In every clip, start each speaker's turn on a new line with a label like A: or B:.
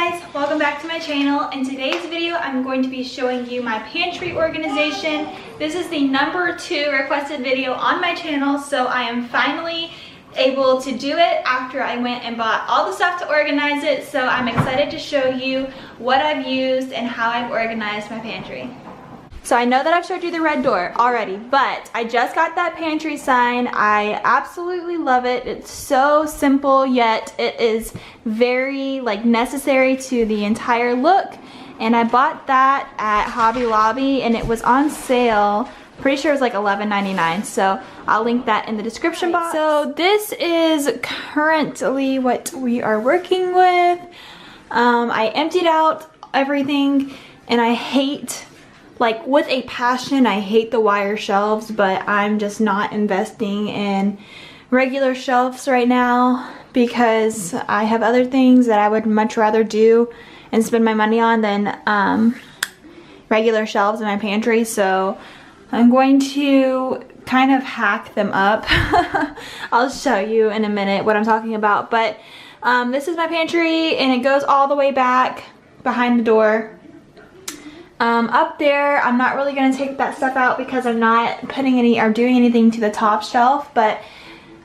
A: guys, welcome back to my channel. In today's video, I'm going to be showing you my pantry organization. This is the #2 requested video on my channel, so I am finally able to do it after I went and bought all the stuff to organize it. So I'm excited to show you what I've used and how I've organized my pantry. So I know that I've showed you the red door already, but I just got that pantry sign. I absolutely love it. It's so simple, yet it is very necessary to the entire look. And I bought that at Hobby Lobby and it was on sale. Pretty sure it was like $11.99, so I'll link that in the description box. So this is currently what we are working with. I emptied out everything and I hate, with a passion, I hate the wire shelves, but I'm just not investing in regular shelves right now because I have other things that I would much rather do and spend my money on than regular shelves in my pantry. So I'm going to kind of hack them up. I'll show you in a minute what I'm talking about, but this is my pantry and it goes all the way back behind the door. Up there, I'm not really going to take that stuff out because I'm not putting any or doing anything to the top shelf, but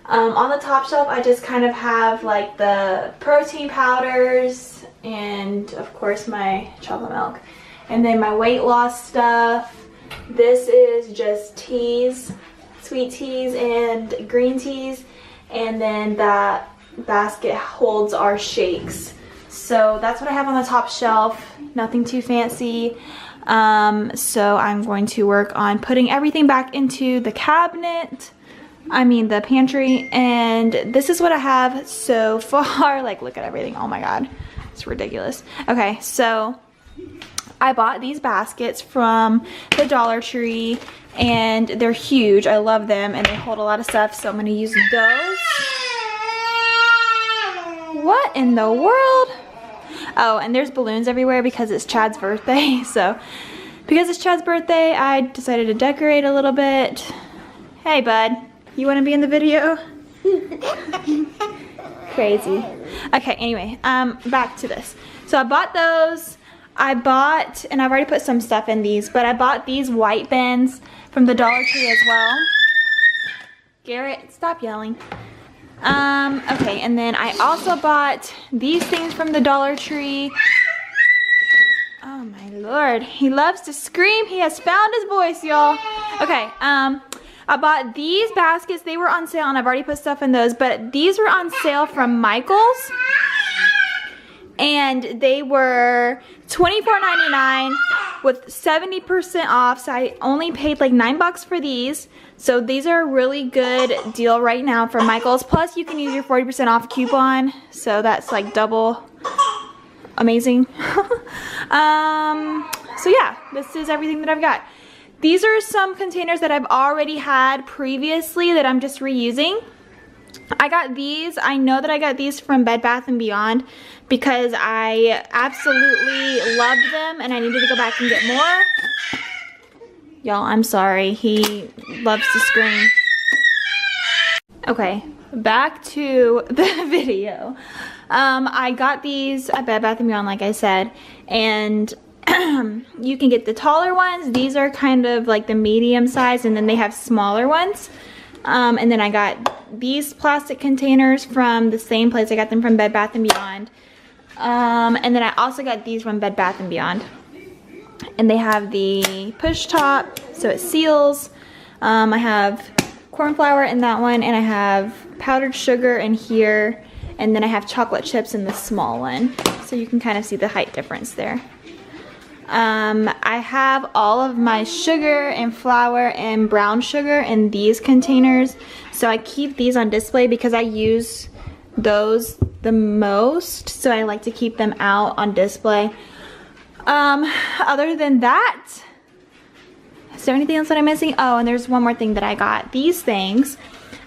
A: on the top shelf I just kind of have the protein powders and of course my chocolate milk, and then my weight loss stuff. This is just teas, sweet teas and green teas, and then that basket holds our shakes. So that's what I have on the top shelf, nothing too fancy. So I'm going to work on putting everything back into the the pantry, and this is what I have so far. Look at everything, oh my god, it's ridiculous. Okay, so I bought these baskets from the Dollar Tree and they're huge. I love them and they hold a lot of stuff, so I'm going to use those. What in the world? Oh, and there's balloons everywhere because it's Chad's birthday. So because it's Chad's birthday, I decided to decorate a little bit. Hey bud, you want to be in the video? Crazy. Okay, anyway, back to this. So I bought those. And I've already put some stuff in these, but I bought these white bins from the Dollar Tree as well. Garrett, stop yelling. Okay, and then I also bought these things from the Dollar Tree. Oh my lord, he loves to scream. He has found his voice, y'all. Okay, I bought these baskets. They were on sale and I've already put stuff in those, but these were on sale from Michael's. And they were $24.99 with 70% off, so I only paid like $9 for these. So these are a really good deal right now for Michael's. Plus you can use your 40% off coupon, so that's like double amazing. So yeah, this is everything that I've got. These are some containers that I've already had previously that I'm just reusing. I got these. I know that I got these from Bed Bath & Beyond because I absolutely loved them and I needed to go back and get more. Y'all, I'm sorry. He loves to scream. Okay, back to the video. I got these at Bed Bath & Beyond, like I said, and you can get the taller ones. These are kind of like the medium size, and then they have smaller ones. And then I got these plastic containers from the same place. I got them from Bed Bath & Beyond. And then I also got these from Bed Bath & Beyond. And they have the push top, so it seals. I have corn flour in that one, and I have powdered sugar in here. And then I have chocolate chips in the small one. So you can kind of see the height difference there. I have all of my sugar and flour and brown sugar in these containers. So I keep these on display because I use those the most. So I like to keep them out on display. Other than that, is there anything else that I'm missing? Oh, and there's one more thing that I got. These things.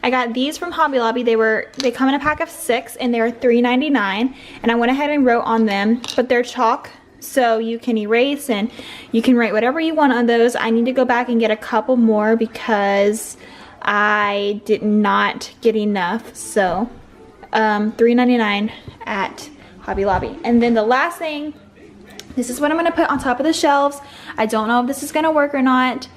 A: I got these from Hobby Lobby. They come in a pack of 6 and they were $3.99. And I went ahead and wrote on them, but they're chalk. So you can erase and you can write whatever you want on those. I need to go back and get a couple more because I did not get enough. So $3.99 at Hobby Lobby. And then the last thing, this is what I'm gonna put on top of the shelves. I don't know if this is gonna work or not.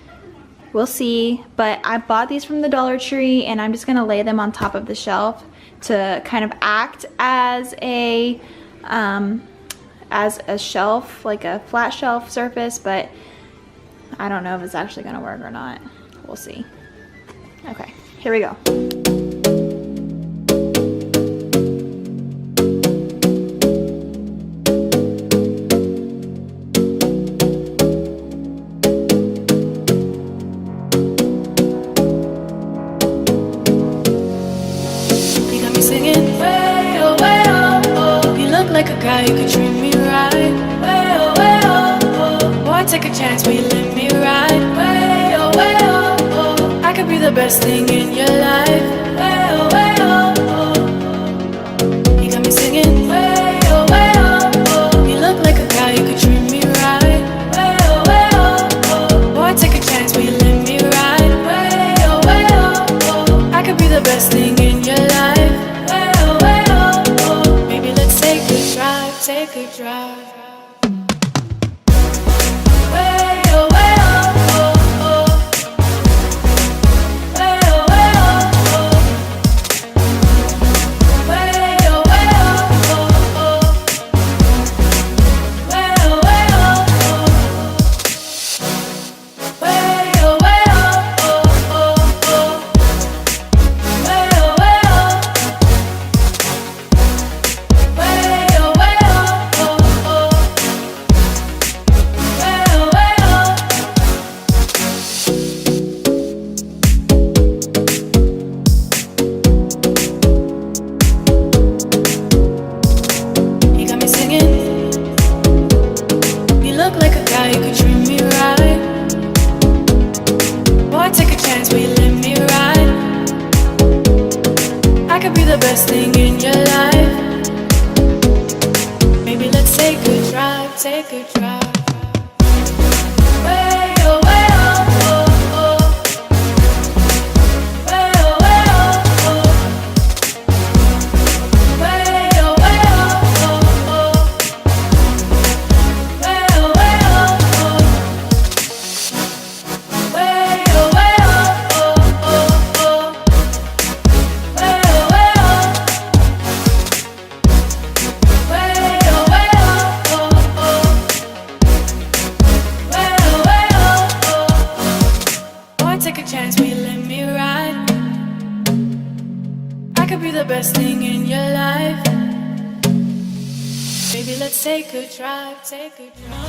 A: We'll see, but I bought these from the Dollar Tree and I'm just gonna lay them on top of the shelf to kind of act as a shelf, like a flat shelf surface, but I don't know if it's actually gonna work or not. We'll see. Okay, here we go.
B: Like a guy, you could treat me right. Way oh, way oh, oh. Boy, take a chance, will you let me ride? Way oh, oh. I could be the best thing in your life. Way oh, oh. You got me singing. Way oh, oh. You look like a guy, you could treat me right. Way oh. Boy, take a chance, will you let me ride? Way oh. I could be the best thing in your life. Take a drive. Way oh, oh, oh. Way oh, oh. Way oh, oh. Way oh, oh. Way oh, best thing in your life. Maybe let's take a drive, take a drive. Way oh, oh, oh. Way oh, oh. Way oh, oh. Way oh, oh. Way oh, take a chance, will you let me ride? I could be the best thing in your life. Baby, let's take a drive, take a drive.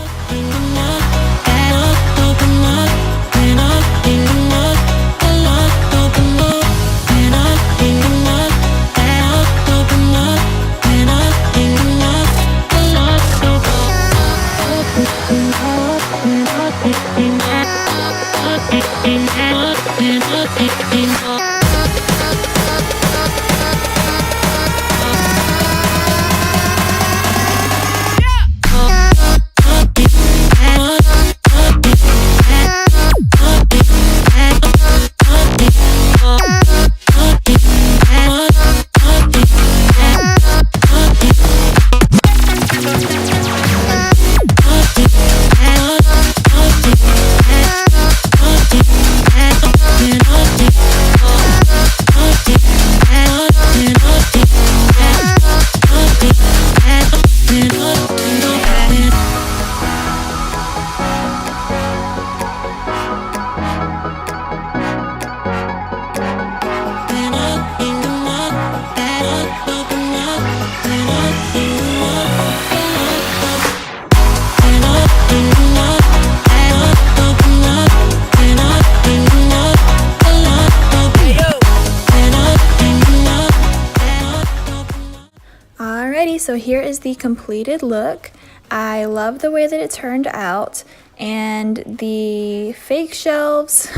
A: So here is the completed look. I love the way that it turned out, and the fake shelves,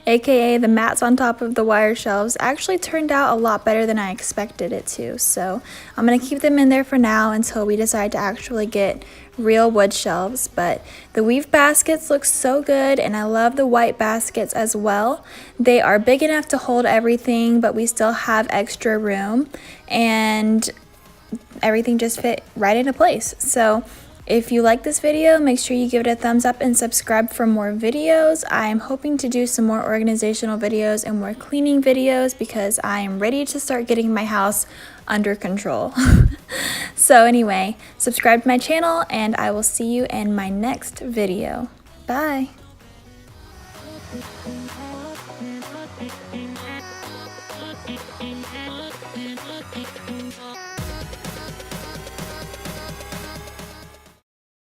A: aka the mats on top of the wire shelves, actually turned out a lot better than I expected it to. So I'm gonna keep them in there for now until we decide to actually get real wood shelves. But the weave baskets look so good, and I love the white baskets as well. They are big enough to hold everything, but we still have extra room, and everything just fit right into place. So if you like this video, make sure you give it a thumbs up and subscribe for more videos. I'm hoping to do some more organizational videos and more cleaning videos because I am ready to start getting my house under control. So anyway, subscribe to my channel and I will see you in my next video. Bye.